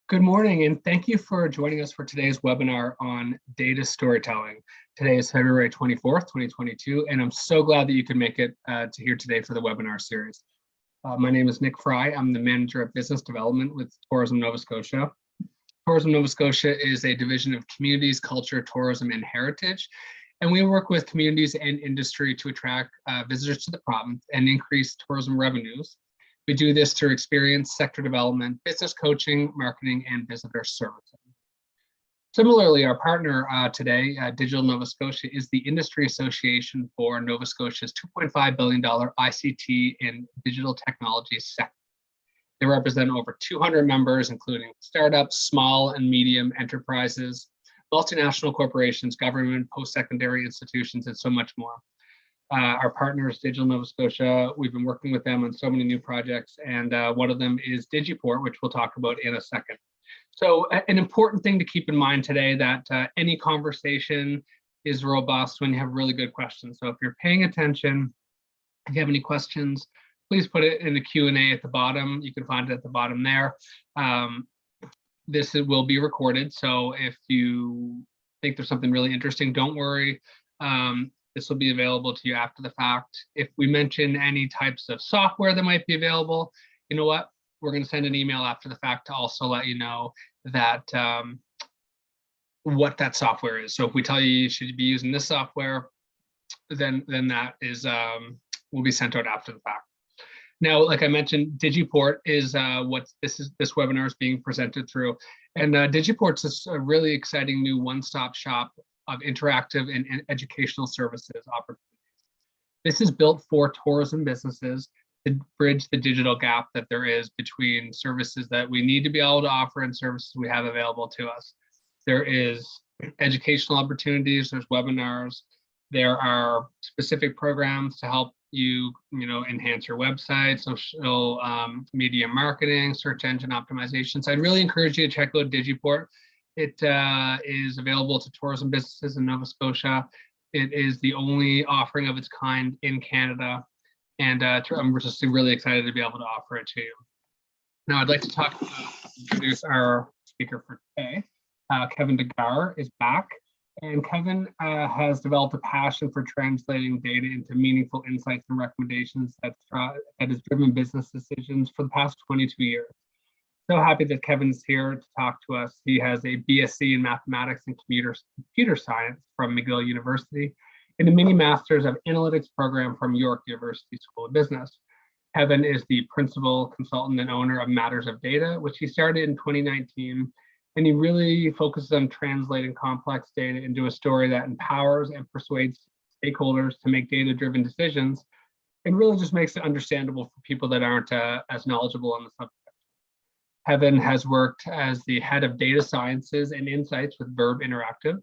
Good morning, and thank you for joining us for today's webinar on data storytelling. Today is February 24th, 2022, and I'm so glad that you could make it to here today for the webinar series. My name is Nick Fry. I'm the Manager of Business Development with Tourism Nova Scotia. Tourism Nova Scotia is a division of Communities, Culture, Tourism, and Heritage, and we work with communities and industry to attract visitors to the province and increase tourism revenues. We do this through experience, sector development, business coaching, marketing, and visitor servicing. Similarly, our partner today, Digital Nova Scotia, is the industry association for Nova Scotia's $2.5 billion ICT and digital technology sector. They represent over 200 members, including startups, small and medium enterprises, multinational corporations, government, post-secondary institutions, and so much more. Our partners, Digital Nova Scotia, we've been working with them on so many new projects, and one of them is Digiport, which we'll talk about in a second. So an important thing to keep in mind today that any conversation is robust when you have really good questions. So if you're paying attention, if you have any questions, please put it in the Q&A at the bottom. You can find it at the bottom there. This will be recorded, so if you think there's something really interesting, don't worry. This will be available to you after the fact. If we mention any types of software that might be available, you know what? We're going to send an email after the fact to also let you know that what that software is. So if we tell you you should be using this software, then that is will be sent out after the fact. Now, like I mentioned, Digiport is what this webinar is being presented through, and Digiport's a really exciting new one-stop shop of interactive and educational services opportunities. This is built for tourism businesses to bridge the digital gap that there is between services that we need to be able to offer and services we have available to us. There is educational opportunities, there's webinars, there are specific programs to help you enhance your website, social media marketing, search engine optimization. So I'd really encourage you to check out Digiport. It is available to tourism businesses in Nova Scotia. It is the only offering of its kind in Canada, and I'm just really excited to be able to offer it to you. Now, I'd like to introduce our speaker for today. Kevin DeGar is back, and Kevin has developed a passion for translating data into meaningful insights and recommendations that has driven business decisions for the past 22 years. So happy that Kevin's here to talk to us. He has a BSc in Mathematics and Computer Science from McGill University and a mini Masters of Analytics program from York University School of Business. Kevin is the principal consultant and owner of Matters of Data, which he started in 2019, and he really focuses on translating complex data into a story that empowers and persuades stakeholders to make data-driven decisions and really just makes it understandable for people that aren't as knowledgeable on the subject. Kevin has worked as the head of data sciences and insights with Verb Interactive,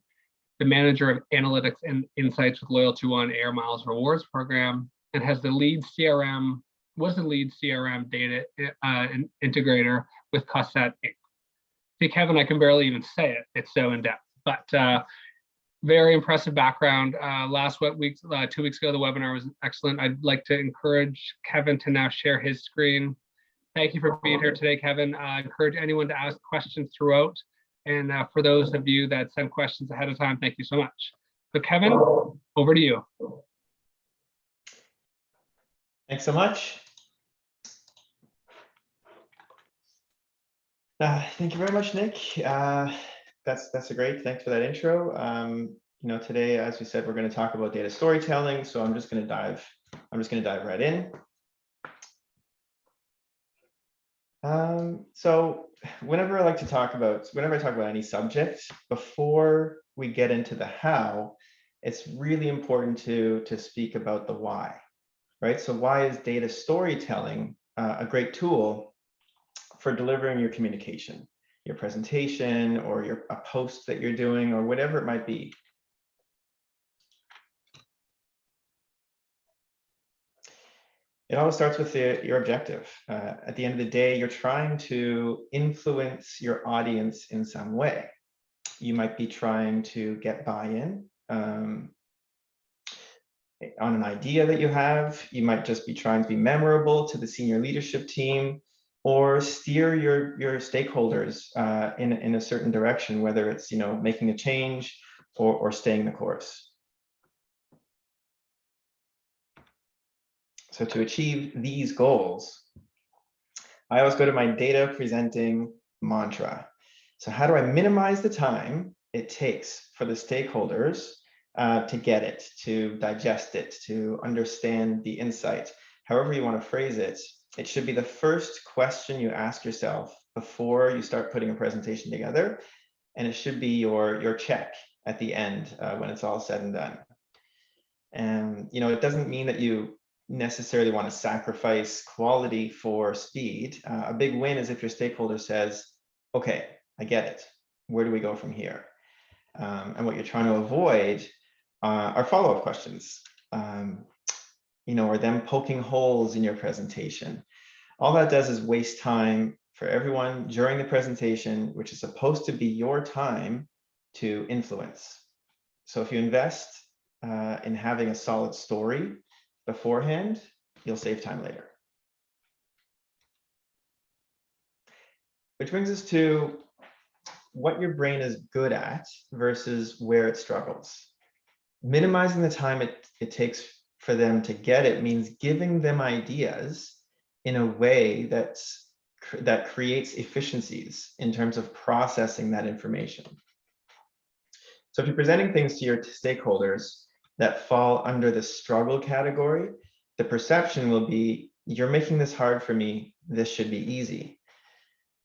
the manager of analytics and insights with Loyalty One Air Miles Rewards program, and was the lead CRM data integrator with Cosset Inc. See, Kevin, I can barely even say it. It's so in depth, but very impressive background. 2 weeks ago, the webinar was excellent. I'd like to encourage Kevin to now share his screen. Thank you for being here today, Kevin. I encourage anyone to ask questions throughout. And for those of you that sent questions ahead of time, thank you so much. So Kevin, over to you. Thanks so much. Thank you very much, Nick. That's a great, thanks for that intro. Today, as we said, we're going to talk about data storytelling. So I'm just going to dive right in. So whenever I talk about any subject, before we get into the how, it's really important to speak about the why, right? So why is data storytelling a great tool for delivering your communication, your presentation, or a post that you're doing, or whatever it might be? It always starts with your objective. At the end of the day, you're trying to influence your audience in some way. You might be trying to get buy-in on an idea that you have. You might just be trying to be memorable to the senior leadership team. or steer your stakeholders in a certain direction, whether it's making a change or staying the course. So to achieve these goals, I always go to my data presenting mantra. So how do I minimize the time it takes for the stakeholders to get it, to digest it, to understand the insight? However you want to phrase it, it should be the first question you ask yourself before you start putting a presentation together, and it should be your check at the end when it's all said and done. And it doesn't mean that you necessarily want to sacrifice quality for speed. A big win is if your stakeholder says, okay, I get it. Where do we go from here? And what you're trying to avoid are follow-up questions, or them poking holes in your presentation. All that does is waste time for everyone during the presentation, which is supposed to be your time to influence. So if you invest in having a solid story beforehand, you'll save time later. Which brings us to what your brain is good at versus where it struggles. Minimizing the time it takes for them to get it means giving them ideas in a way that creates efficiencies in terms of processing that information. So if you're presenting things to your stakeholders that fall under the struggle category, the perception will be, you're making this hard for me, this should be easy,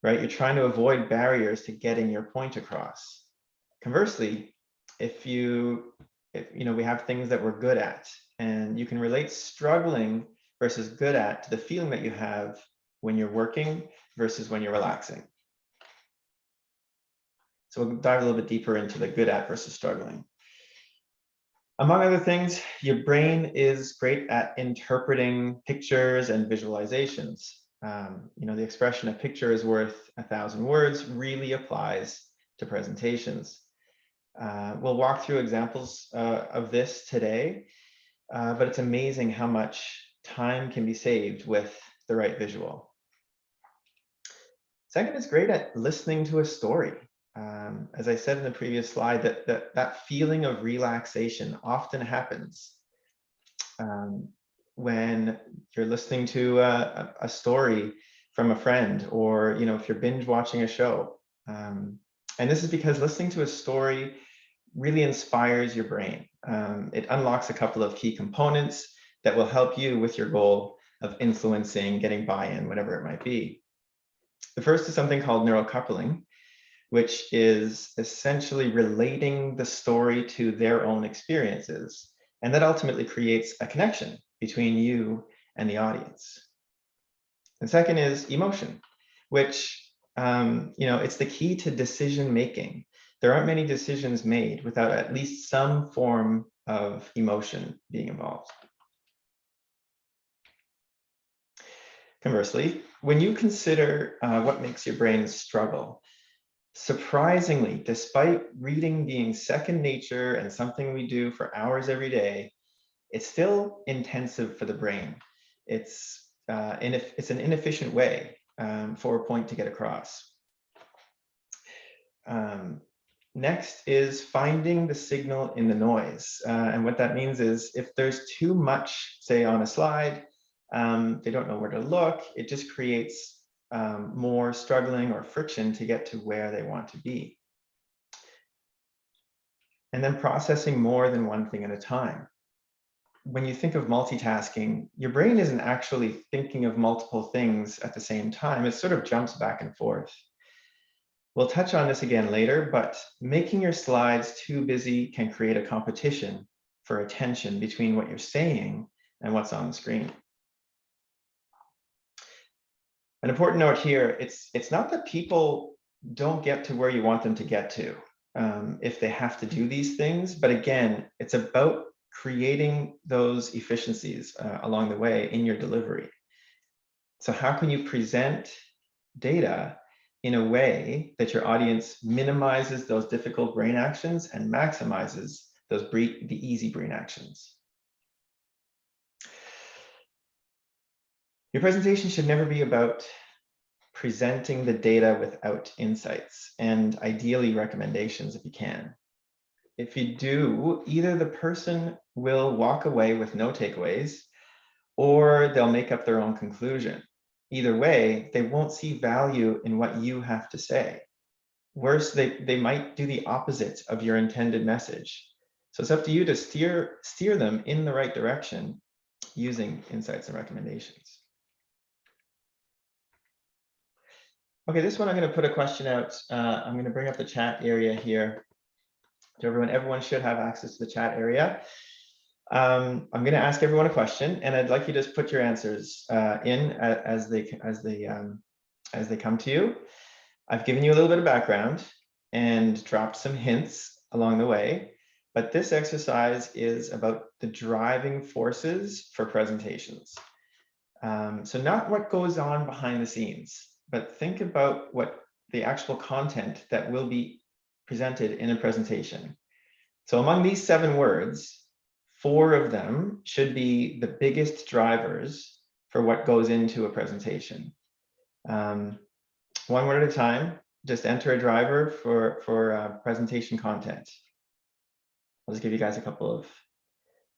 right? You're trying to avoid barriers to getting your point across. Conversely, if we have things that we're good at, and you can relate struggling versus good at to the feeling that you have when you're working versus when you're relaxing. So we'll dive a little bit deeper into the good at versus struggling. Among other things, your brain is great at interpreting pictures and visualizations. The expression "a picture is worth 1,000 words" really applies to presentations. We'll walk through examples of this today, but it's amazing how much time can be saved with the right visual. Second, it's great at listening to a story. As I said in the previous slide, that feeling of relaxation often happens when you're listening to a story from a friend, or if you're binge watching a show. And this is because listening to a story really inspires your brain. It unlocks a couple of key components that will help you with your goal of influencing, getting buy-in, whatever it might be. The first is something called neural coupling, which is essentially relating the story to their own experiences. And that ultimately creates a connection between you and the audience. And second is emotion, which, it's the key to decision making. There aren't many decisions made without at least some form of emotion being involved. Conversely, when you consider what makes your brain struggle, surprisingly, despite reading being second nature and something we do for hours every day, it's still intensive for the brain. It's an inefficient way for a point to get across. Next is finding the signal in the noise. And what that means is if there's too much, say on a slide, they don't know where to look, it just creates more struggling or friction to get to where they want to be. And then processing more than one thing at a time. When you think of multitasking, your brain isn't actually thinking of multiple things at the same time. It sort of jumps back and forth. We'll touch on this again later, but making your slides too busy can create a competition for attention between what you're saying and what's on the screen. An important note here, it's not that people don't get to where you want them to get to if they have to do these things, but again, it's about creating those efficiencies along the way in your delivery. So how can you present data in a way that your audience minimizes those difficult brain actions and maximizes the easy brain actions? Your presentation should never be about presenting the data without insights, and ideally recommendations if you can. If you do, either the person will walk away with no takeaways, or they'll make up their own conclusion. Either way, they won't see value in what you have to say. Worse, they might do the opposite of your intended message. So it's up to you to steer them in the right direction using insights and recommendations. Okay, this one I'm going to put a question out. I'm going to bring up the chat area here to everyone. Everyone should have access to the chat area. I'm going to ask everyone a question, and I'd like you to just put your answers in as they come to you. I've given you a little bit of background and dropped some hints along the way, but this exercise is about the driving forces for presentations. So not what goes on behind the scenes, but think about what the actual content that will be presented in a presentation. So among these 7 words, 4 of them should be the biggest drivers for what goes into a presentation. One word at a time, just enter a driver for presentation content. I'll just give you guys a couple of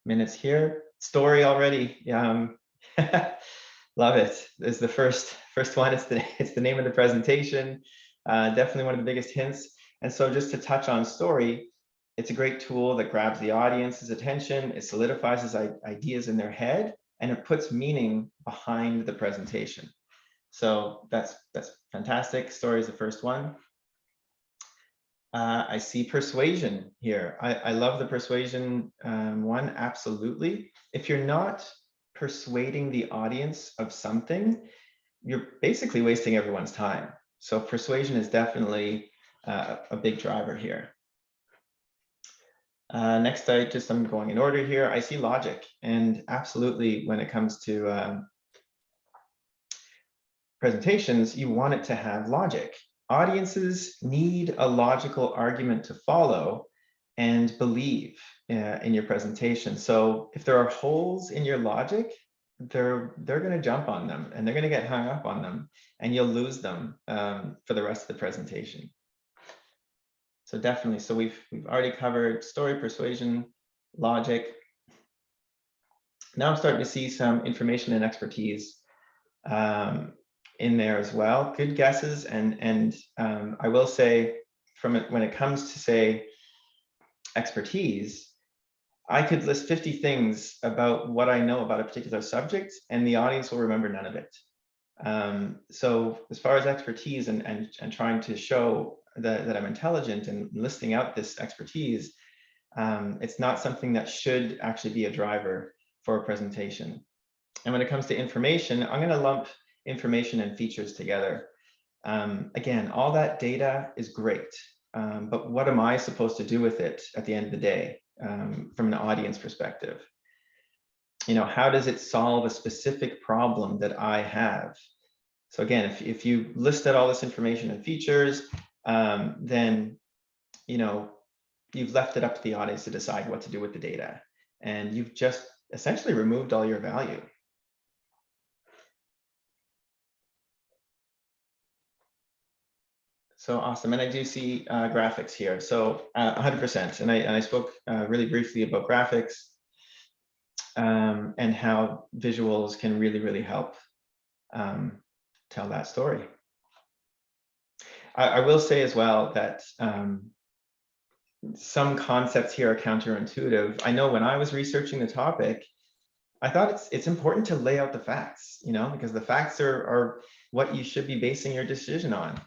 minutes here. Story already. Love it. This is the first one. It's the name of the presentation. Definitely one of the biggest hints. And so just to touch on story, it's a great tool that grabs the audience's attention. It solidifies his ideas in their head, and it puts meaning behind the presentation. So that's fantastic. Story is the first one. I see persuasion here. I love the persuasion one, absolutely. If you're not persuading the audience of something, you're basically wasting everyone's time. So persuasion is definitely a big driver here. Next, I'm going in order here. I see logic, and absolutely when it comes to presentations, you want it to have logic. Audiences need a logical argument to follow and believe in your presentation. So if there are holes in your logic, they're going to jump on them, and they're going to get hung up on them, and you'll lose them for the rest of the presentation. So definitely, so we've already covered story, persuasion, logic. Now I'm starting to see some information and expertise in there as well. Good guesses, and I will say, when it comes to say expertise, I could list 50 things about what I know about a particular subject, and the audience will remember none of it. So as far as expertise and trying to show that I'm intelligent and listing out this expertise, it's not something that should actually be a driver for a presentation. And when it comes to information, I'm going to lump information and features together. Again, all that data is great, but what am I supposed to do with it at the end of the day from an audience perspective? You know, how does it solve a specific problem that I have? So again, if you listed all this information and features, then, you know, you've left it up to the audience to decide what to do with the data, and you've just essentially removed all your value. So awesome, and I do see graphics here. So 100%, and I spoke really briefly about graphics and how visuals can really help tell that story. I will say as well that some concepts here are counterintuitive. I know when I was researching the topic, I thought it's important to lay out the facts, you know, because the facts are what you should be basing your decision on.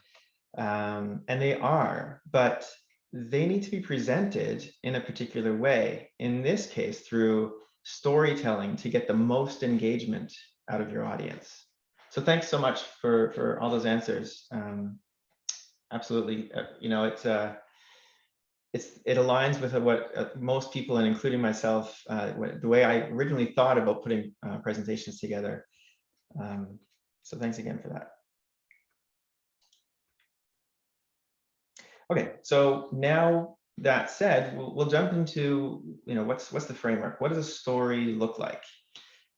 And they are, but they need to be presented in a particular way. In this case, through storytelling to get the most engagement out of your audience. So thanks so much for all those answers. Absolutely, you know, it aligns with what most people, and including myself, the way I originally thought about putting presentations together. So thanks again for that. Okay, so now that said, we'll jump into, you know, what's the framework? What does a story look like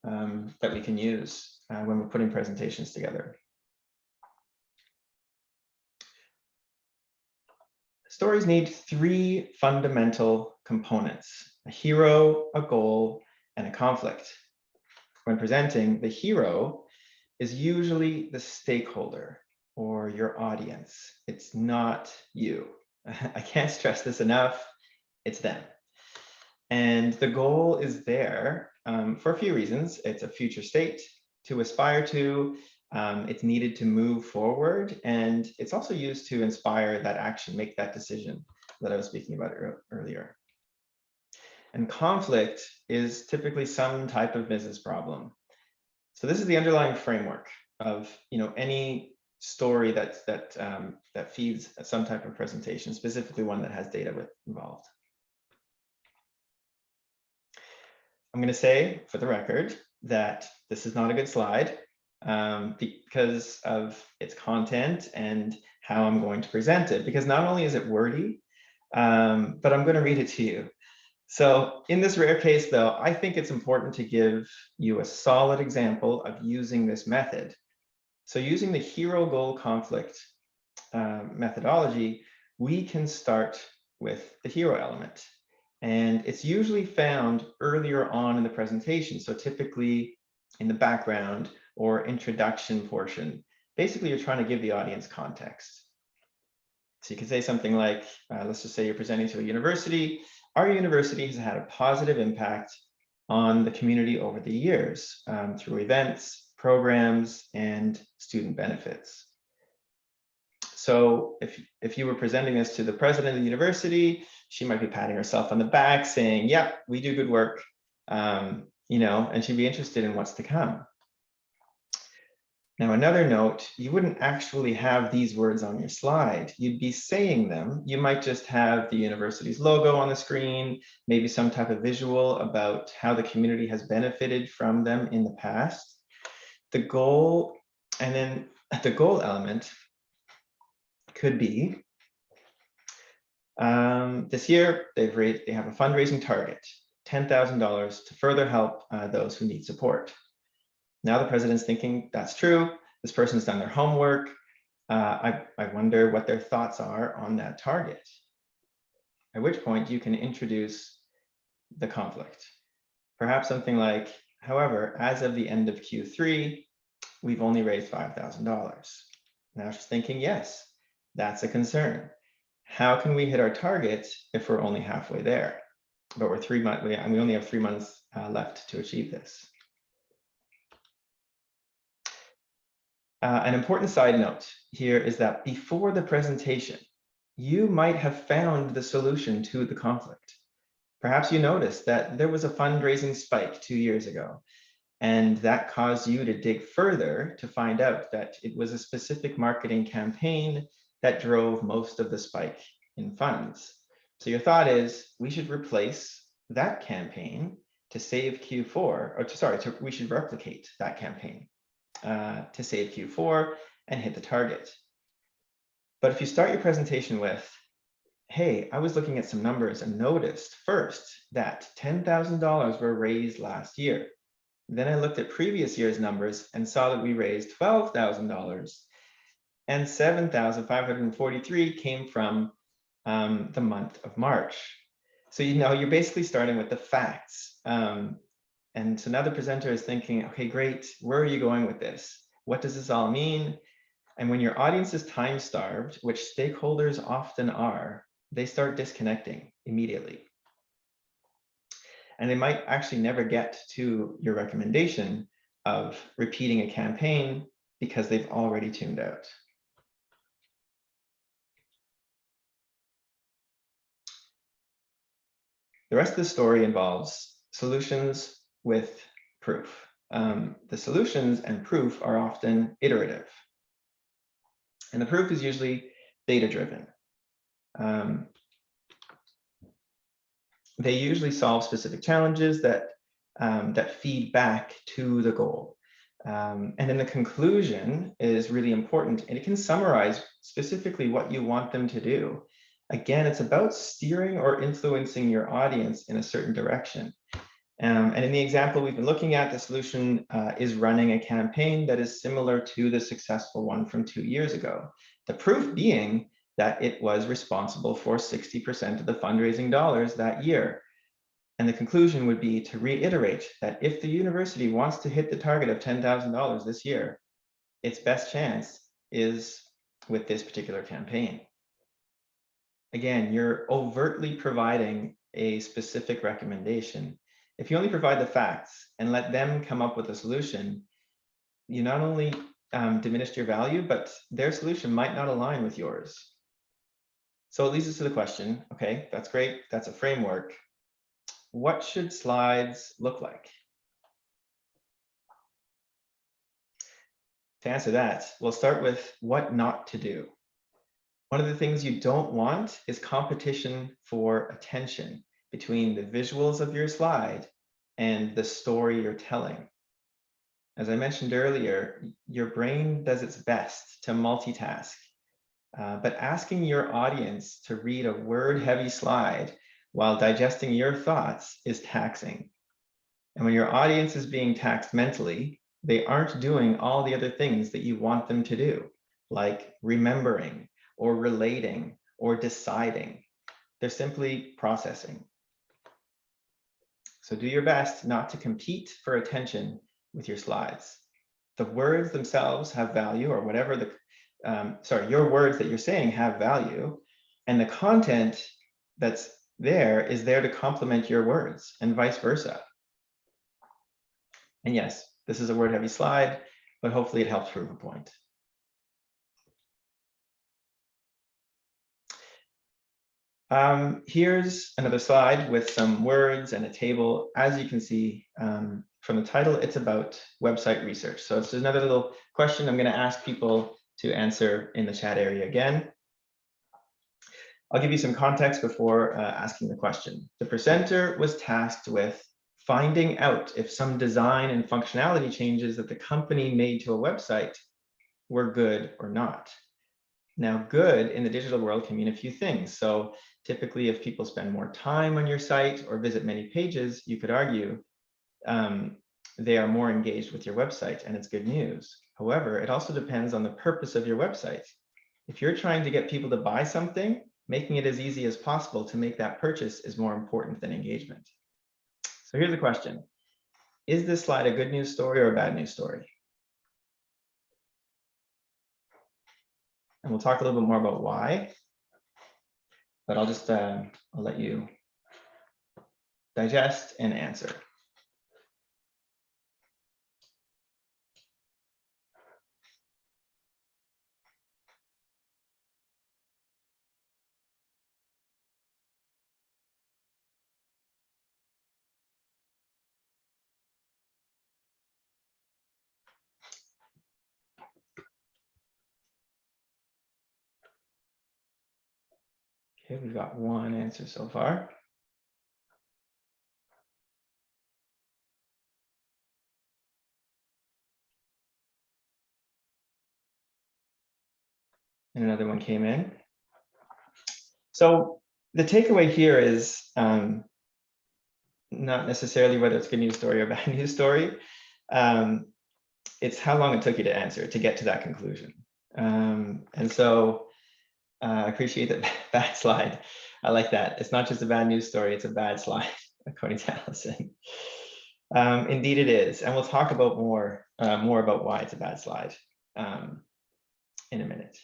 that we can use when we're putting presentations together? Stories need three fundamental components: a hero, a goal, and a conflict. When presenting, the hero is usually the stakeholder or your audience. It's not you. I can't stress this enough. It's them. And the goal is there for a few reasons. It's a future state to aspire to. It's needed to move forward. And it's also used to inspire that action, make that decision that I was speaking about earlier. And conflict is typically some type of business problem. So this is the underlying framework of any story that feeds some type of presentation, specifically one that has data involved. I'm going to say, for the record, that this is not a good slide because of its content and how I'm going to present it. Because not only is it wordy, but I'm going to read it to you. So in this rare case, though, I think it's important to give you a solid example of using this method. So using the hero goal conflict methodology, we can start with the hero element. And it's usually found earlier on in the presentation. So typically in the background or introduction portion. Basically, you're trying to give the audience context. So you can say something like, let's just say you're presenting to a university. Our university has had a positive impact on the community over the years through events, programs, and student benefits. So if you were presenting this to the president of the university, she might be patting herself on the back saying, yep, we do good work, and she'd be interested in what's to come. Now, another note, you wouldn't actually have these words on your slide. You'd be saying them. You might just have the university's logo on the screen, maybe some type of visual about how the community has benefited from them in the past. The goal, and then the goal element could be, this year they have a fundraising target, $10,000 to further help those who need support. Now the president's thinking, that's true. This person's done their homework. I wonder what their thoughts are on that target. At which point you can introduce the conflict. Perhaps something like, however, as of the end of Q3, we've only raised $5,000. Now she's thinking, yes, that's a concern. How can we hit our target if we're only halfway there? But we only have 3 months left to achieve this. An important side note here is that before the presentation, you might have found the solution to the conflict. Perhaps you noticed that there was a fundraising spike 2 years ago, and that caused you to dig further to find out that it was a specific marketing campaign that drove most of the spike in funds. So your thought is, we should replace that campaign to save Q4, or we should replicate that campaign to save Q4 and hit the target. But if you start your presentation with, hey, I was looking at some numbers and noticed first that $10,000 were raised last year. Then I looked at previous year's numbers and saw that we raised $12,000 and $7,543 came from the month of March. So, you're basically starting with the facts. And so now the presenter is thinking, okay, great, where are you going with this? What does this all mean? And when your audience is time-starved, which stakeholders often are, they start disconnecting immediately. And they might actually never get to your recommendation of repeating a campaign because they've already tuned out. The rest of the story involves solutions with proof. The solutions and proof are often iterative. And the proof is usually data-driven. They usually solve specific challenges that feed back to the goal. And then the conclusion is really important, and it can summarize specifically what you want them to do. Again, it's about steering or influencing your audience in a certain direction. And in the example we've been looking at, the solution is running a campaign that is similar to the successful one from 2 years ago. The proof being that it was responsible for 60% of the fundraising dollars that year. And the conclusion would be to reiterate that if the university wants to hit the target of $10,000 this year, its best chance is with this particular campaign. Again, you're overtly providing a specific recommendation. If you only provide the facts and let them come up with a solution, you not only diminished your value, but their solution might not align with yours. So it leads us to the question, okay, that's great, that's a framework. What should slides look like? To answer that, we'll start with what not to do. One of the things you don't want is competition for attention between the visuals of your slide and the story you're telling. As I mentioned earlier, your brain does its best to multitask, but asking your audience to read a word-heavy slide while digesting your thoughts is taxing. And when your audience is being taxed mentally, they aren't doing all the other things that you want them to do, like remembering or relating or deciding. They're simply processing. So do your best not to compete for attention with your slides. The words themselves have value, or whatever the, your words that you're saying have value, and the content that's there is there to complement your words and vice versa. And yes, this is a word heavy slide, but hopefully it helps prove a point. Here's another slide with some words and a table. As you can see from the title, it's about website research. So it's another little question I'm going to ask people to answer in the chat area again. I'll give you some context before asking the question. The presenter was tasked with finding out if some design and functionality changes that the company made to a website were good or not. Now, good in the digital world can mean a few things. So typically, if people spend more time on your site or visit many pages, you could argue they are more engaged with your website, and it's good news. However, it also depends on the purpose of your website. If you're trying to get people to buy something, making it as easy as possible to make that purchase is more important than engagement. So here's the question. Is this slide a good news story or a bad news story? And we'll talk a little bit more about why, but I'll just I'll let you digest and answer. Okay, we've got one answer so far. And another one came in. So the takeaway here is not necessarily whether it's a good news story or a bad news story. It's how long it took you to answer to get to that conclusion. And so I appreciate that bad slide. I like that. It's not just a bad news story, it's a bad slide, according to Allison. Indeed it is. And we'll talk about more about why it's a bad slide in a minute.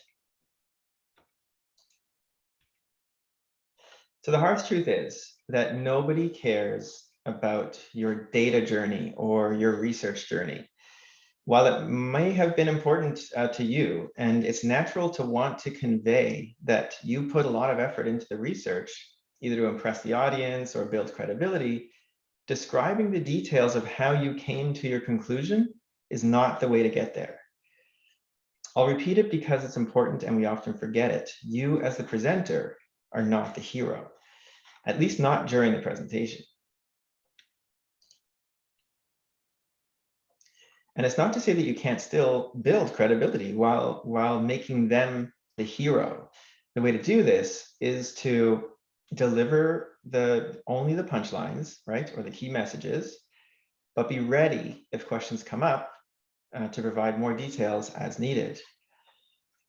So the harsh truth is that nobody cares about your data journey or your research journey. While it may have been important to you, and it's natural to want to convey that you put a lot of effort into the research, either to impress the audience or build credibility, describing the details of how you came to your conclusion is not the way to get there. I'll repeat it because it's important and we often forget it. You as the presenter are not the hero, at least not during the presentation. And it's not to say that you can't still build credibility while making them the hero. The way to do this is to deliver only the punchlines, right, or the key messages, but be ready if questions come up to provide more details as needed.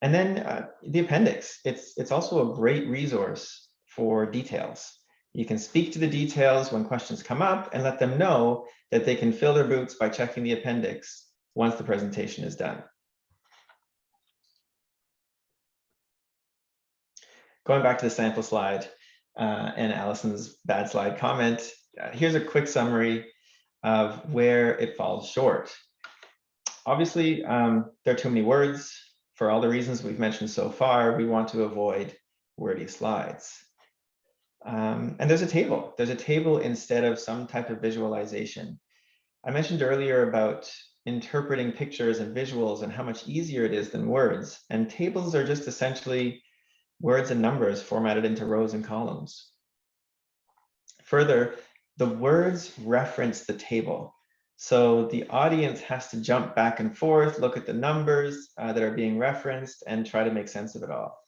And then the appendix, it's also a great resource for details. You can speak to the details when questions come up and let them know that they can fill their boots by checking the appendix once the presentation is done. Going back to the sample slide and Allison's bad slide comment, here's a quick summary of where it falls short. Obviously, there are too many words. For all the reasons we've mentioned so far, we want to avoid wordy slides. And there's a table. There's a table instead of some type of visualization. I mentioned earlier about interpreting pictures and visuals and how much easier it is than words. And tables are just essentially words and numbers formatted into rows and columns. Further, the words reference the table. So the audience has to jump back and forth, look at the numbers that are being referenced, and try to make sense of it all.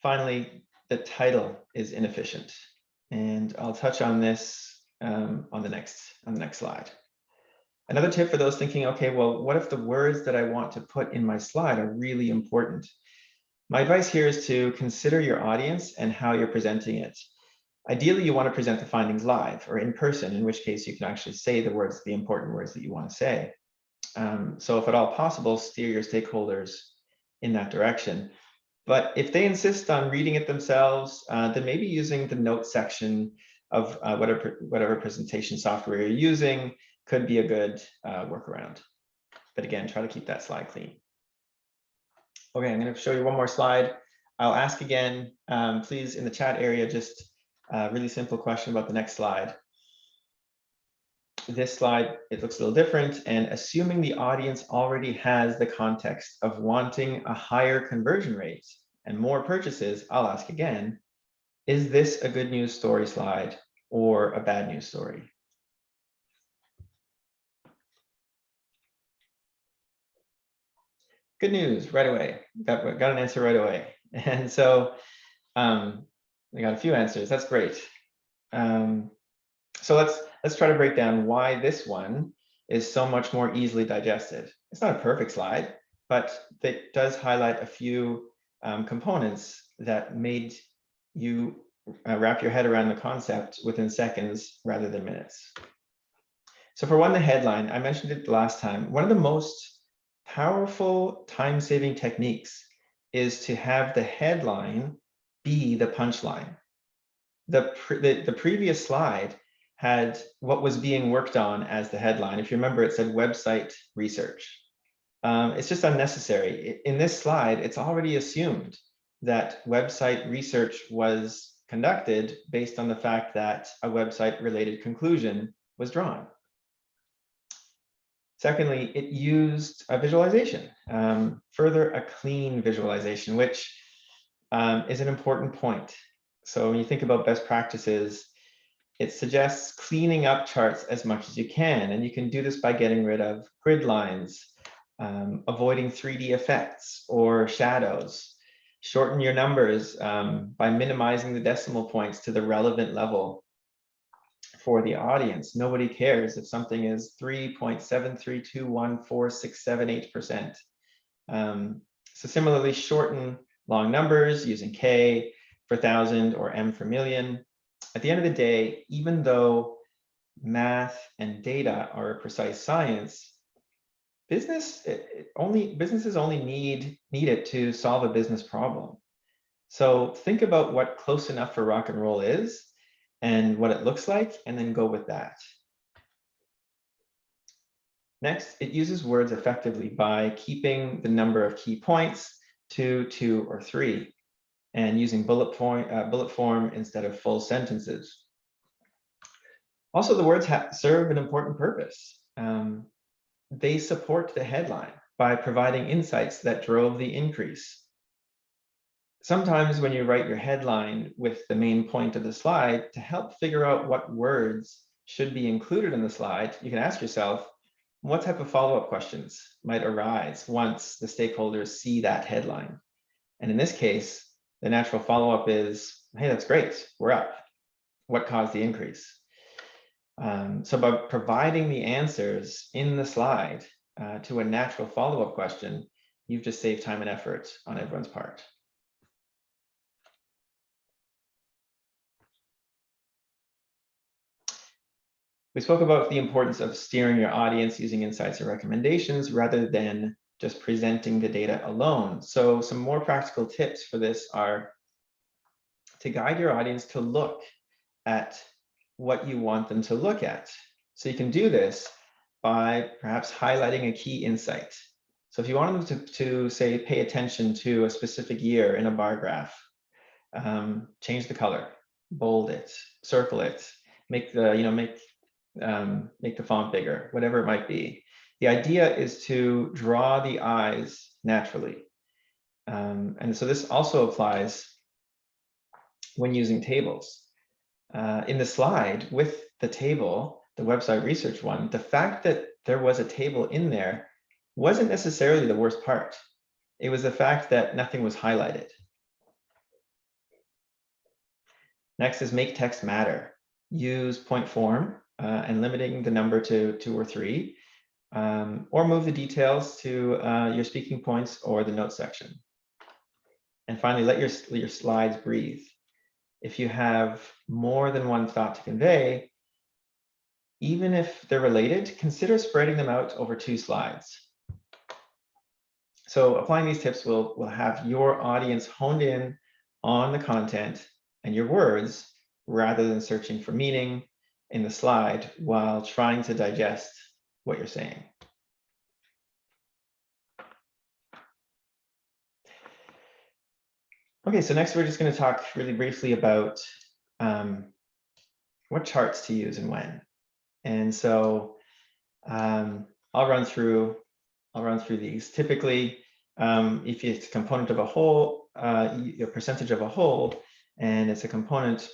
Finally, the title is inefficient. And I'll touch on this on the next slide. Another tip for those thinking, okay, well, what if the words that I want to put in my slide are really important? My advice here is to consider your audience and how you're presenting it. Ideally, you want to present the findings live or in person, in which case you can actually say the words, the important words that you want to say. So if at all possible, steer your stakeholders in that direction. But if they insist on reading it themselves, then maybe using the notes section of whatever presentation software you're using could be a good workaround. But again, try to keep that slide clean. Okay, I'm going to show you one more slide. I'll ask again, please, in the chat area, just a really simple question about the next slide. This slide, it looks a little different, and assuming the audience already has the context of wanting a higher conversion rate and more purchases, I'll ask again, is this a good news story slide or a bad news story? Good news right away. Got an answer right away. And so we got a few answers. That's great. So let's try to break down why this one is so much more easily digested. It's not a perfect slide, but it does highlight a few components that made you wrap your head around the concept within seconds rather than minutes. So for one, the headline, I mentioned it last time. One of the most powerful time-saving techniques is to have the headline be the punchline. The previous slide had what was being worked on as the headline. If you remember, it said website research. It's just unnecessary. In this slide, it's already assumed that website research was conducted based on the fact that a website-related conclusion was drawn. Secondly, it used a visualization, further a clean visualization, which is an important point. So when you think about best practices, it suggests cleaning up charts as much as you can. And you can do this by getting rid of grid lines, avoiding 3D effects or shadows. Shorten your numbers by minimizing the decimal points to the relevant level for the audience. Nobody cares if something is 3.7321467.8%. So similarly, shorten long numbers using K for 1,000 or M for million. At the end of the day, even though math and data are a precise science, businesses only need it to solve a business problem. So think about what close enough for rock and roll is and what it looks like, and then go with that. Next, it uses words effectively by keeping the number of key points to 2 or 3 and using bullet form instead of full sentences. Also, the words serve an important purpose. They support the headline by providing insights that drove the increase. Sometimes when you write your headline with the main point of the slide, to help figure out what words should be included in the slide, you can ask yourself, what type of follow-up questions might arise once the stakeholders see that headline? And in this case, the natural follow-up is, hey, that's great, we're up. What caused the increase? So by providing the answers in the slide, to a natural follow-up question, you've just saved time and effort on everyone's part. We spoke about the importance of steering your audience using insights or recommendations rather than just presenting the data alone. So some more practical tips for this are to guide your audience to look at what you want them to look at. So you can do this by perhaps highlighting a key insight. So if you want them to say, pay attention to a specific year in a bar graph, change the color, bold it, circle it, make the, make the font bigger, whatever it might be. The idea is to draw the eyes naturally. And so this also applies when using tables. In the slide with the table, the website research one, the fact that there was a table in there wasn't necessarily the worst part. It was the fact that nothing was highlighted. Next is make text matter. Use point form and limiting the number to 2 or 3, or move the details to your speaking points or the notes section. And finally, let your slides breathe. If you have more than one thought to convey, even if they're related, consider spreading them out over 2 slides. So applying these tips will have your audience honed in on the content and your words rather than searching for meaning in the slide while trying to digest what you're saying. Okay, so next we're just going to talk really briefly about what charts to use and when. And so I'll run through these. Typically, if it's a component of a whole, your percentage of a whole, and it's a component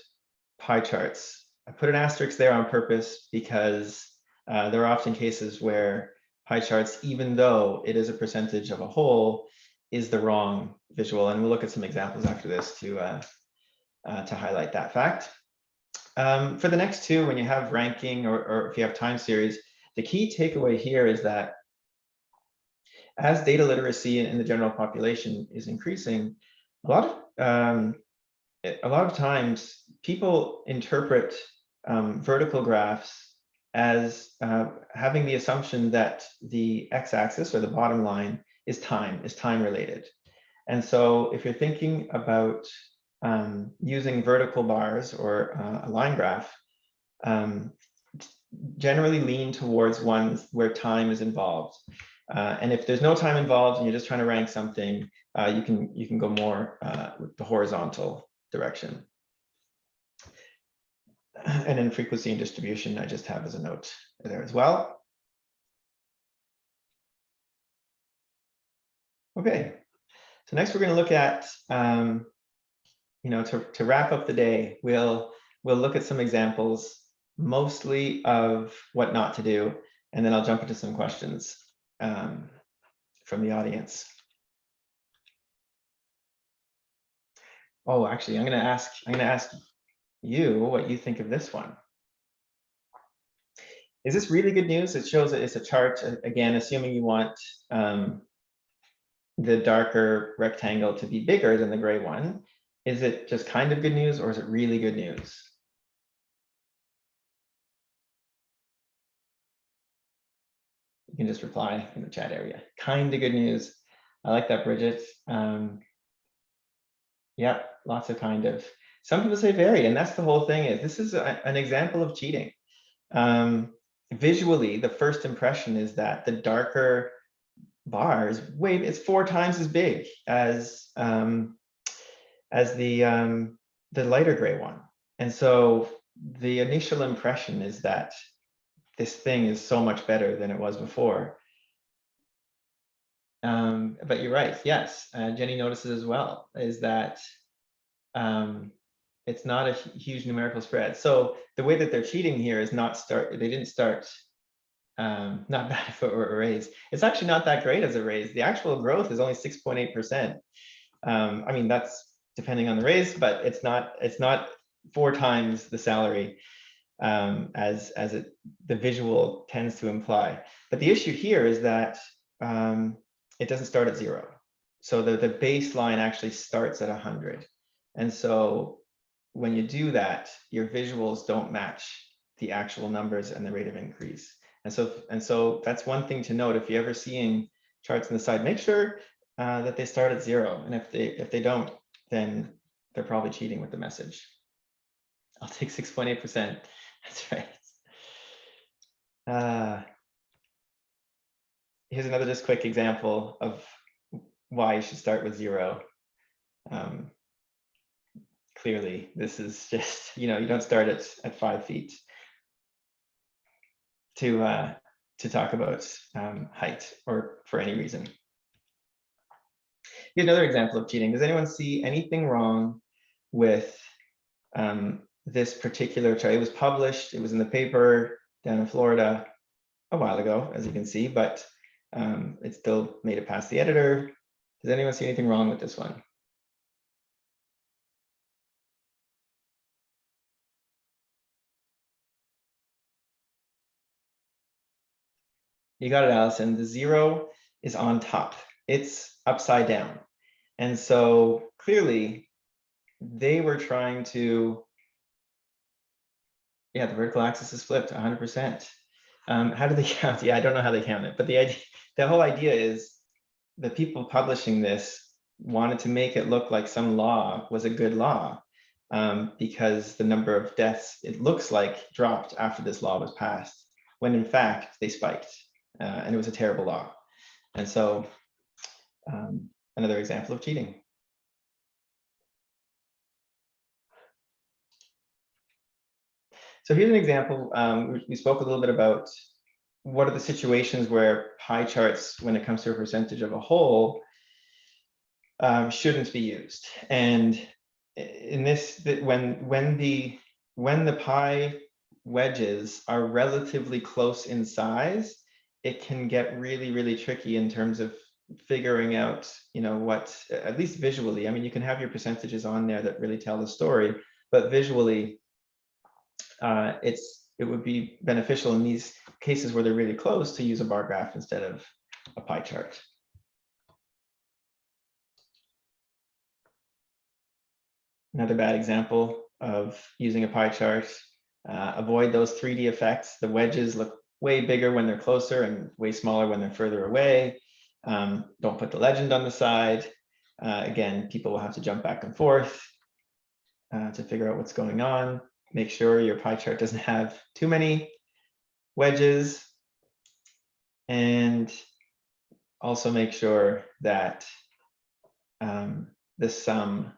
pie charts. I put an asterisk there on purpose because there are often cases where pie charts, even though it is a percentage of a whole, is the wrong visual. And we'll look at some examples after this to highlight that fact. For the next 2, when you have ranking or if you have time series, the key takeaway here is that as data literacy in the general population is increasing, a lot of times people interpret vertical graphs as having the assumption that the x-axis or the bottom line is time related. And so if you're thinking about using vertical bars or a line graph, generally lean towards ones where time is involved. And if there's no time involved and you're just trying to rank something, you can go more with the horizontal direction. And then frequency and distribution, I just have as a note there as well. Okay, so next we're going to look at, to wrap up the day, we'll look at some examples, mostly of what not to do, and then I'll jump into some questions from the audience. Oh, actually, I'm going to ask you what you think of this one. Is this really good news? It shows that it's a chart, again, assuming you want the darker rectangle to be bigger than the gray one. Is it just kind of good news, or is it really good news? You can just reply in the chat area. Kind of good news. I like that, Bridget. Yeah, lots of kind of. Some people say very, and that's the whole thing. Is this is an example of cheating. Visually, the first impression is that the darker bars, it's 4 times as big as the lighter gray one. And so the initial impression is that this thing is so much better than it was before. But you're right, yes. Jenny notices as well, is that it's not a huge numerical spread. So the way that they're cheating here is they didn't start not bad for a raise. It's actually not that great as a raise. The actual growth is only 6.8%. I mean, that's depending on the raise, but it's not 4 times the salary. the visual tends to imply. But the issue here is that it doesn't start at 0. So the baseline actually starts at 100. And so when you do that, your visuals don't match the actual numbers and the rate of increase. And so that's one thing to note. If you're ever seeing charts on the side, make sure that they start at 0. And if they don't, then they're probably cheating with the message. I'll take 6.8%. That's right. Here's another just quick example of why you should start with 0. Clearly, this is just, you don't start at 5 feet to talk about height or for any reason. Here's another example of cheating. Does anyone see anything wrong with this particular chart? It was published, it was in the paper down in Florida a while ago, as you can see, but it still made it past the editor. Does anyone see anything wrong with this one? You got it, Allison. The 0 is on top. It's upside down. And so clearly they were trying to, yeah, the vertical axis is flipped 100%. How do they count? Yeah, I don't know how they count it, but the whole idea is the people publishing this wanted to make it look like some law was a good law, because the number of deaths, it looks like, dropped after this law was passed, when in fact they spiked, and it was a terrible law. And so another example of cheating. So here's an example. We spoke a little bit about what are the situations where pie charts, when it comes to a percentage of a whole, shouldn't be used. And in this, when the pie wedges are relatively close in size, it can get really, really tricky in terms of figuring out, what, at least visually. I mean, you can have your percentages on there that really tell the story, but visually, it would be beneficial in these cases where they're really close to use a bar graph instead of a pie chart. Another bad example of using a pie chart. Avoid those 3D effects. The wedges look way bigger when they're closer and way smaller when they're further away. Don't put the legend on the side. Again, people will have to jump back and forth to figure out what's going on. Make sure your pie chart doesn't have too many wedges. And also make sure that the sum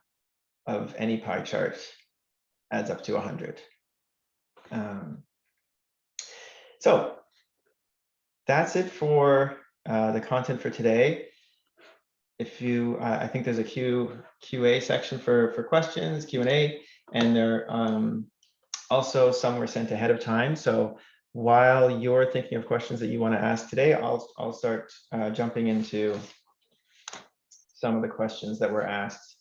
of any pie chart adds up to 100. So that's it for the content for today. If you, I think there's a QA section for questions, Q&A, and there also some were sent ahead of time. So while you're thinking of questions that you want to ask today, I'll start jumping into some of the questions that were asked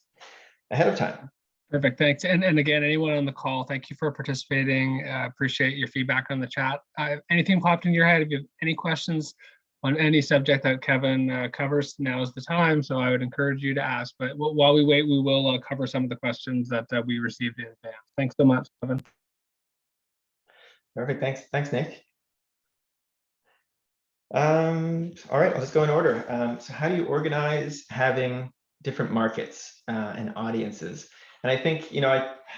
ahead of time. Perfect, thanks. And again, anyone on the call, thank you for participating. Appreciate your feedback on the chat. Anything popped in your head? If you have any questions on any subject that Kevin covers, now is the time. So I would encourage you to ask. But while we wait, we will cover some of the questions that we received in advance. Thanks so much, Kevin. Perfect, thanks, Nick. All right, I'll just go in order. So how do you organize having different markets and audiences? And I think,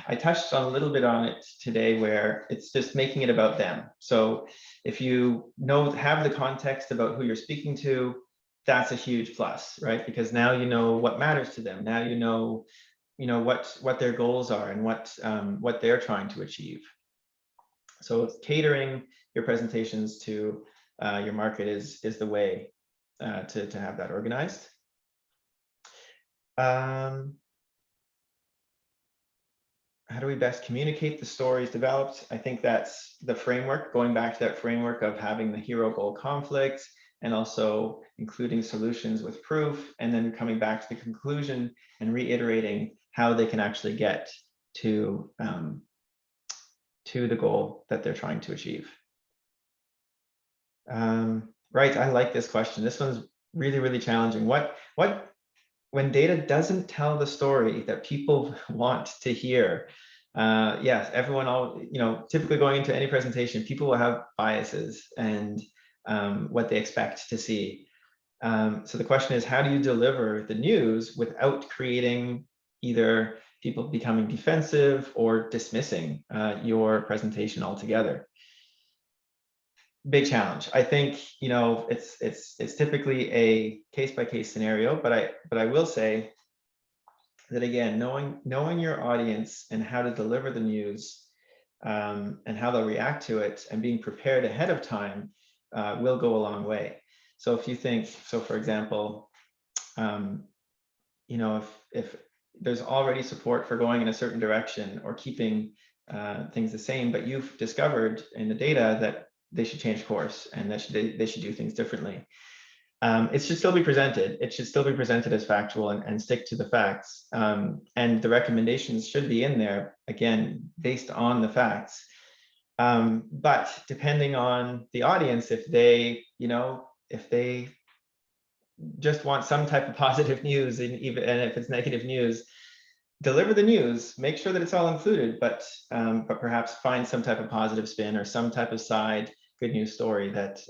I touched on a little bit on it today, where it's just making it about them. So if you have the context about who you're speaking to, that's a huge plus, right? Because now you know what matters to them. Now you know what their goals are and what they're trying to achieve. So it's catering your presentations to your market is the way to have that organized. How do we best communicate the stories developed? I think that's the framework, going back to that framework of having the hero goal conflicts and also including solutions with proof, and then coming back to the conclusion and reiterating how they can actually get to to the goal that they're trying to achieve? Right, I like this question. This one's really, really challenging. When data doesn't tell the story that people want to hear, yes, typically going into any presentation, people will have biases and what they expect to see. So the question is, how do you deliver the news without creating either people becoming defensive or dismissing your presentation altogether? Big challenge. I think, it's typically a case-by-case scenario, but I will say that, again, knowing your audience and how to deliver the news, and how they'll react to it, and being prepared ahead of time will go a long way. So if you think, for example, if there's already support for going in a certain direction or keeping things the same, but you've discovered in the data that they should change course and that they should do things differently. It should still be presented. It should still be presented as factual and stick to the facts. And the recommendations should be in there, again, based on the facts. But depending on the audience, if they just want some type of positive news, and if it's negative news, deliver the news, make sure that it's all included, but perhaps find some type of positive spin or some type of side good news story that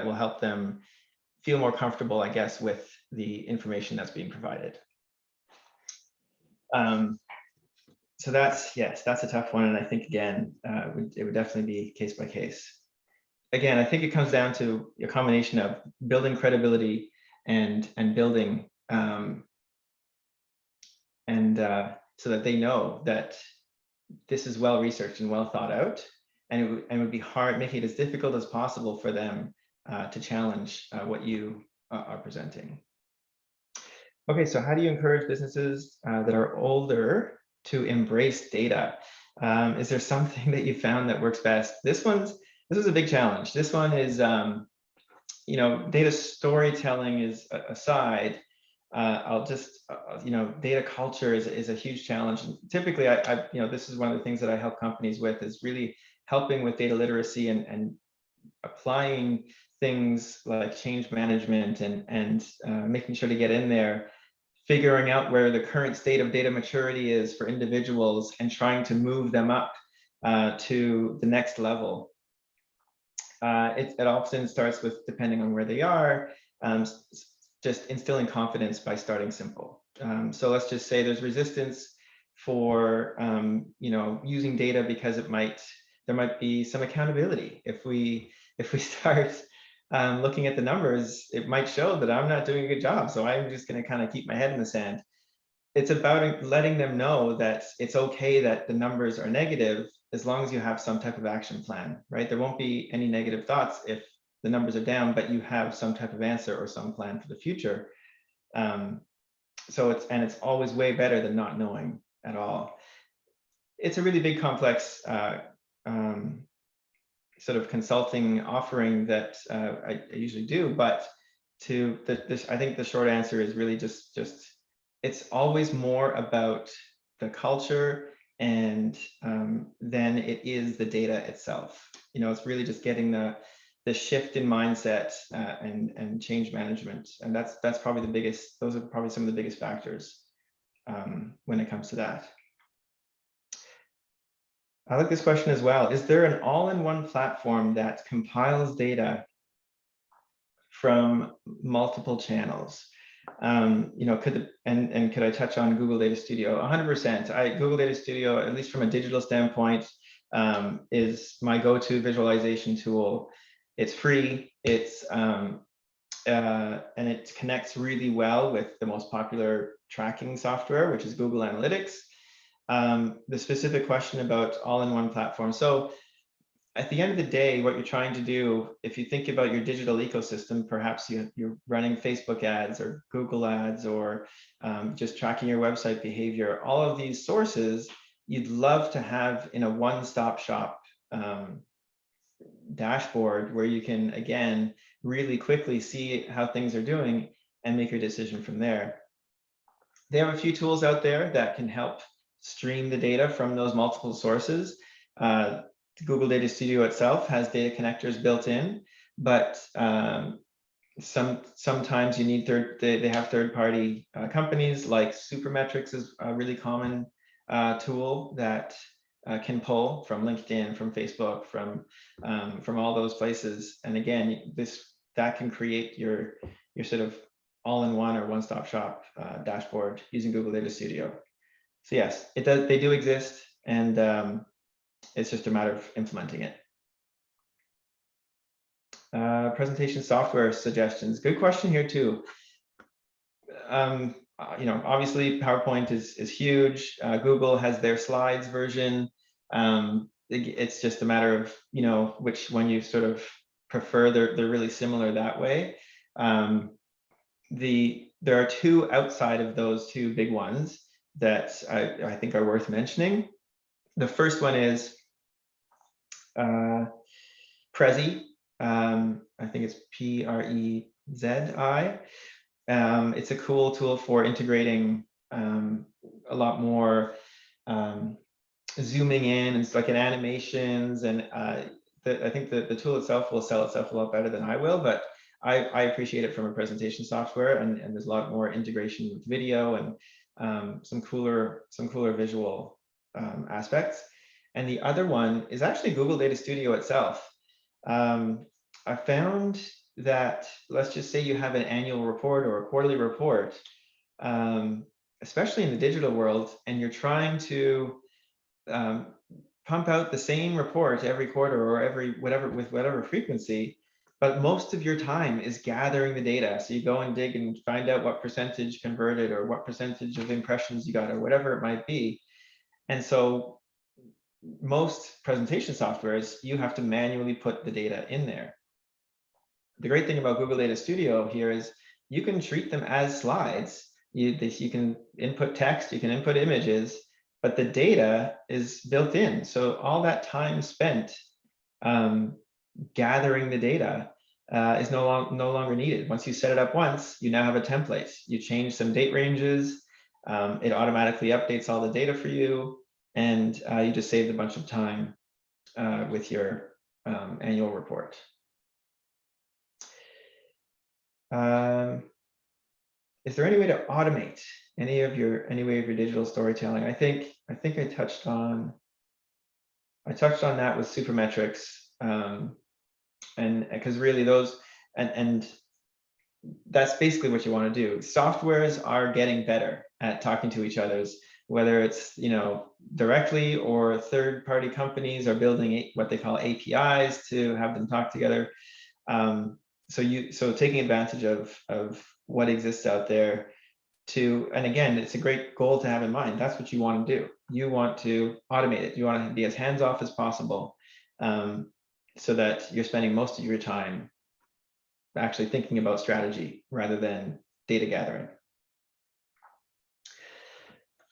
will help them feel more comfortable, I guess, with the information that's being provided. So that's a tough one, and I think, again, it would definitely be case by case. Again, I think it comes down to a combination of building credibility and building so that they know that this is well researched and well thought out, and it would be hard, making it as difficult as possible for them to challenge what you are presenting. Okay, so how do you encourage businesses that are older to embrace data? Is there something that you found that works best? This is a big challenge. This one is, data storytelling is aside. I'll just, data culture is a huge challenge. And typically, this is one of the things that I help companies with, is really helping with data literacy and applying things like change management and making sure to get in there, figuring out where the current state of data maturity is for individuals and trying to move them up to the next level. It often starts with, depending on where they are, just instilling confidence by starting simple. So let's just say there's resistance for using data because there might be some accountability. If we start looking at the numbers, it might show that I'm not doing a good job, so I'm just going to kind of keep my head in the sand. It's about letting them know that it's okay that the numbers are negative as long as you have some type of action plan, right? There won't be any negative thoughts if the numbers are down, but you have some type of answer or some plan for the future. So it's always way better than not knowing at all. It's a really big, complex sort of consulting offering that I usually do, but I think the short answer is really just it's always more about the culture and than it is the data itself. It's really just getting the shift in mindset and change management, and that's probably the biggest. Those are probably some of the biggest factors when it comes to that. I like this question as well. Is there an all-in-one platform that compiles data from multiple channels? Could I touch on Google Data Studio? 100%. Google Data Studio, at least from a digital standpoint, is my go-to visualization tool. It's free. And it connects really well with the most popular tracking software, which is Google Analytics. The specific question about all-in-one platform. So at the end of the day, what you're trying to do, if you think about your digital ecosystem, perhaps you're running Facebook ads or Google ads or just tracking your website behavior, all of these sources you'd love to have in a one-stop shop dashboard where you can, again, really quickly see how things are doing and make your decision from there. They have a few tools out there that can help stream the data from those multiple sources. Google Data Studio itself has data connectors built in, but sometimes you need they have third-party companies, like Supermetrics is a really common tool that can pull from LinkedIn, from Facebook, from all those places. And again, that can create your sort of all-in-one or one-stop shop dashboard using Google Data Studio. So yes, they do exist, and it's just a matter of implementing it. Presentation software suggestions. Good question here too. Obviously PowerPoint is huge. Google has their slides version. It's just a matter of, which one you sort of prefer. They're really similar that way. There are two outside of those two big ones that I think are worth mentioning. The first one is Prezi. I think it's Prezi. It's a cool tool for integrating a lot more zooming in. It's like an animations, and I think the tool itself will sell itself a lot better than I will, but I appreciate it from a presentation software, and there's a lot more integration with video and some cooler visual aspects. And the other one is actually Google Data Studio itself. I found that, let's just say you have an annual report or a quarterly report, especially in the digital world, and you're trying to pump out the same report every quarter or with whatever frequency, but most of your time is gathering the data. So you go and dig and find out what percentage converted or what percentage of impressions you got or whatever it might be. And so most presentation softwares, you have to manually put the data in there. The great thing about Google Data Studio here is you can treat them as slides. You can input text, you can input images, but the data is built in. So all that time spent gathering the data is no longer needed. Once you set it up once, you now have a template. You change some date ranges, it automatically updates all the data for you, and you just saved a bunch of time with your annual report. Is there any way to automate any way of your digital storytelling? I think I touched on that with Supermetrics, and because really those and that's basically what you want to do. Softwares are getting better at talking to each other, whether it's directly or third-party companies are building what they call APIs to have them talk together. So taking advantage of what exists out there and again, it's a great goal to have in mind. That's what you want to do. You want to automate it. You want to be as hands-off as possible, so that you're spending most of your time actually thinking about strategy rather than data gathering.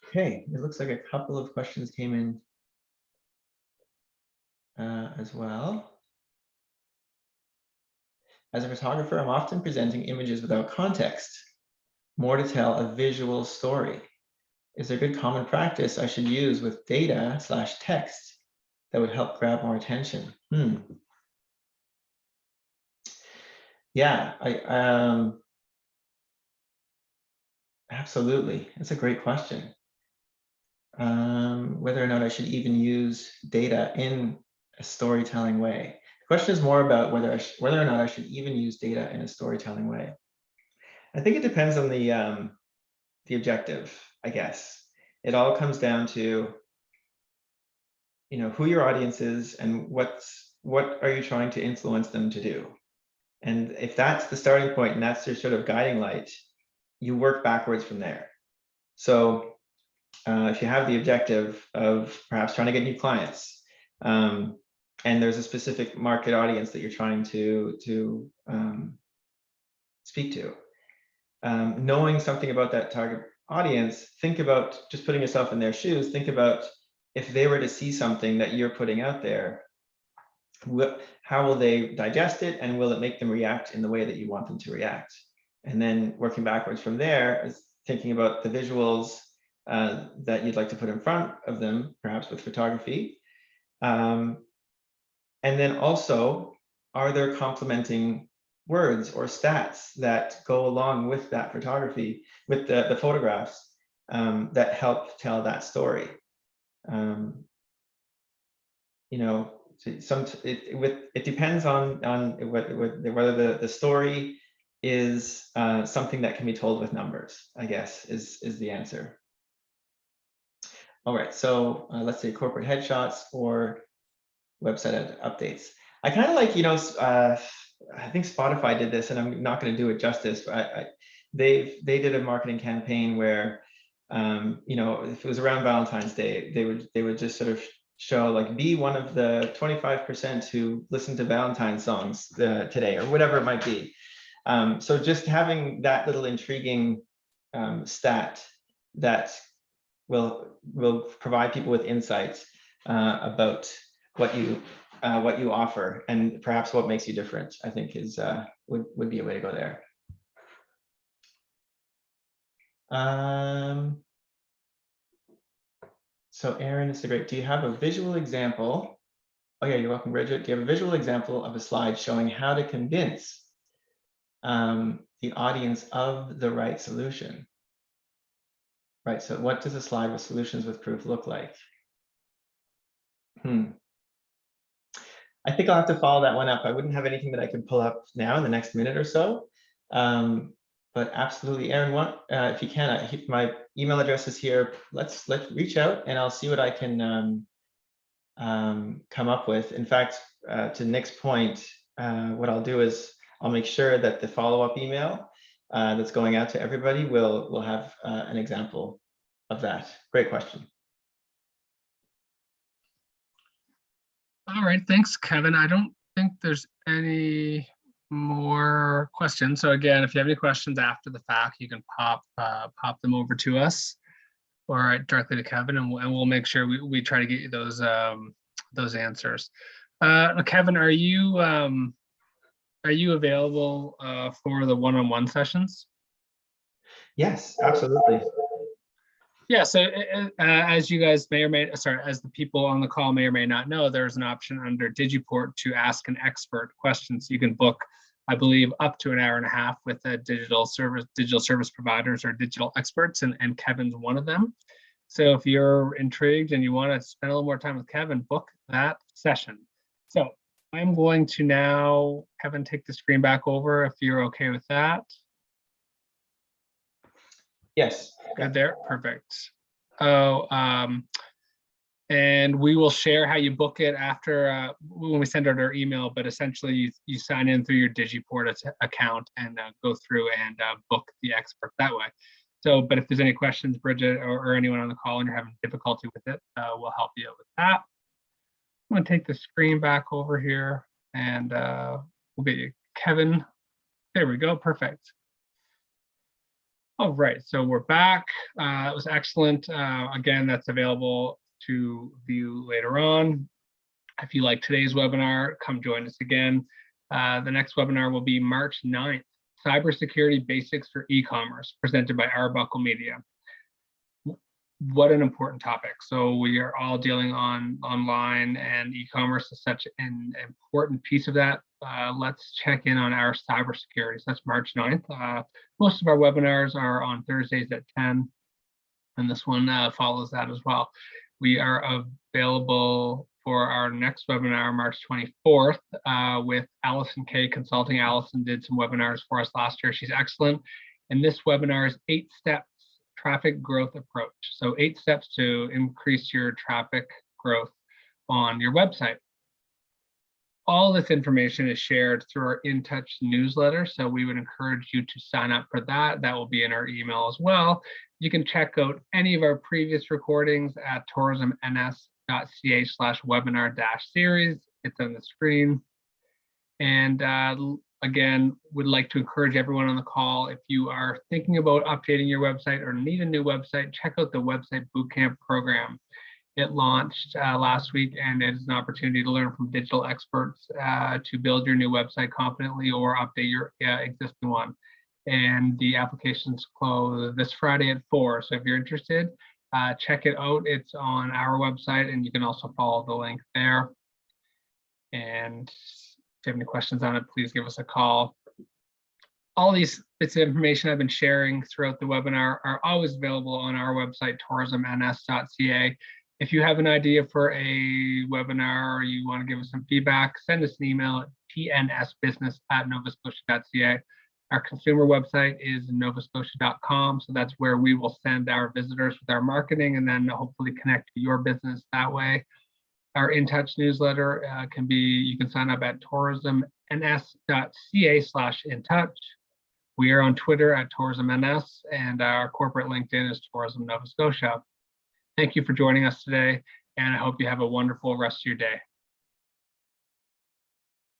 Okay, it looks like a couple of questions came in as well. As a photographer, I'm often presenting images without context, more to tell a visual story. Is there good common practice I should use with data/text that would help grab more attention? Yeah, absolutely. That's a great question. Whether or not I should even use data in a storytelling way. The question is more about whether or not I should even use data in a storytelling way. I think it depends on the objective, I guess. It all comes down to who your audience is and what are you trying to influence them to do. And if that's the starting point and that's your sort of guiding light, you work backwards from there. So if you have the objective of perhaps trying to get new clients, and there's a specific market audience that you're trying to speak to, knowing something about that target audience, think about just putting yourself in their shoes. Think about if they were to see something that you're putting out there, how will they digest it, and will it make them react in the way that you want them to react? And then working backwards from there is thinking about the visuals that you'd like to put in front of them, perhaps with photography. And then also, are there complementing words or stats that go along with that photography, with the photographs, that help tell that story? You know, it depends on whether the story is something that can be told with numbers, I guess, is the answer. All right, so let's say corporate headshots or website updates. I kind of like, you know, I think Spotify did this, and I'm not going to do it justice, but they did a marketing campaign where, you know, if it was around Valentine's Day, they would just sort of show like, be one of the 25% who listen to Valentine songs today, or whatever it might be. So just having that little intriguing stat that will provide people with insights about what you offer, and perhaps what makes you different, I think is would be a way to go there. So Aaron, this is great. Do you have a visual example? Oh yeah, you're welcome, Bridget. Do you have a visual example of a slide showing how to convince the audience of the right solution? Right, so what does a slide with solutions with proof look like? I think I'll have to follow that one up. I wouldn't have anything that I could pull up now in the next minute or so. But absolutely, Aaron, if you can, my email address is here. Let's reach out, and I'll see what I can come up with. In fact, to Nick's point, what I'll do is I'll make sure that the follow-up email that's going out to everybody will have an example of that. Great question. All right, thanks, Kevin. I don't think there's any more questions. So again, if you have any questions after the fact, you can pop them over to us or directly to Kevin, and we'll make sure we try to get you those answers. Kevin, are you available for the one-on-one sessions? Yes, absolutely. Yeah, so as you guys may or may, sorry, as the people on the call may or may not know, there's an option under Digiport to ask an expert questions. You can book, I believe, up to an hour and a half with a digital service providers or digital experts, and Kevin's one of them. So if you're intrigued and you want to spend a little more time with Kevin, book that session. So I'm going to now, Kevin, take the screen back over if you're okay with that. Yes. Good there, perfect. Oh, and we will share how you book it after when we send out our email, but essentially you sign in through your Digiport account and go through and book the expert that way. So, but if there's any questions, Bridget or anyone on the call and you're having difficulty with it, we'll help you out with that. I'm gonna take the screen back over here and we'll get you Kevin. There we go, perfect. All right, so we're back. It was excellent. Again, that's available to view later on. If you like today's webinar, come join us again. The next webinar will be March 9th, Cybersecurity Basics for E-commerce, presented by Arbuckle Media. What an important topic. So we are all dealing online, and e-commerce is such an important piece of that. Let's check in on our cybersecurity. So that's March 9th. Most of our webinars are on Thursdays at 10, and this one follows that as well. We are available for our next webinar, March 24th, with Allison Kay Consulting. Allison did some webinars for us last year. She's excellent. And this webinar is 8 steps traffic growth approach. So 8 steps to increase your traffic growth on your website. All this information is shared through our InTouch newsletter, so we would encourage you to sign up for that. That will be in our email as well. You can check out any of our previous recordings at tourismns.ca/webinar-series. It's on the screen. And again, would like to encourage everyone on the call, if you are thinking about updating your website or need a new website, check out the Website Bootcamp program. It launched last week, and it is an opportunity to learn from digital experts to build your new website confidently or update your existing one. And the applications close this Friday at 4. So if you're interested, check it out. It's on our website, and you can also follow the link there. And if you have any questions on it, please give us a call. All these bits of information I've been sharing throughout the webinar are always available on our website, tourismns.ca. If you have an idea for a webinar or you want to give us some feedback, send us an email at tnsbusiness@novascotia.ca. Our consumer website is novascotia.com, so that's where we will send our visitors with our marketing and then hopefully connect to your business that way. Our In Touch newsletter you can sign up at tourismns.ca/intouch. We are on Twitter at tourismns, and our corporate LinkedIn is Tourism Nova Scotia. Thank you for joining us today, and I hope you have a wonderful rest of your day.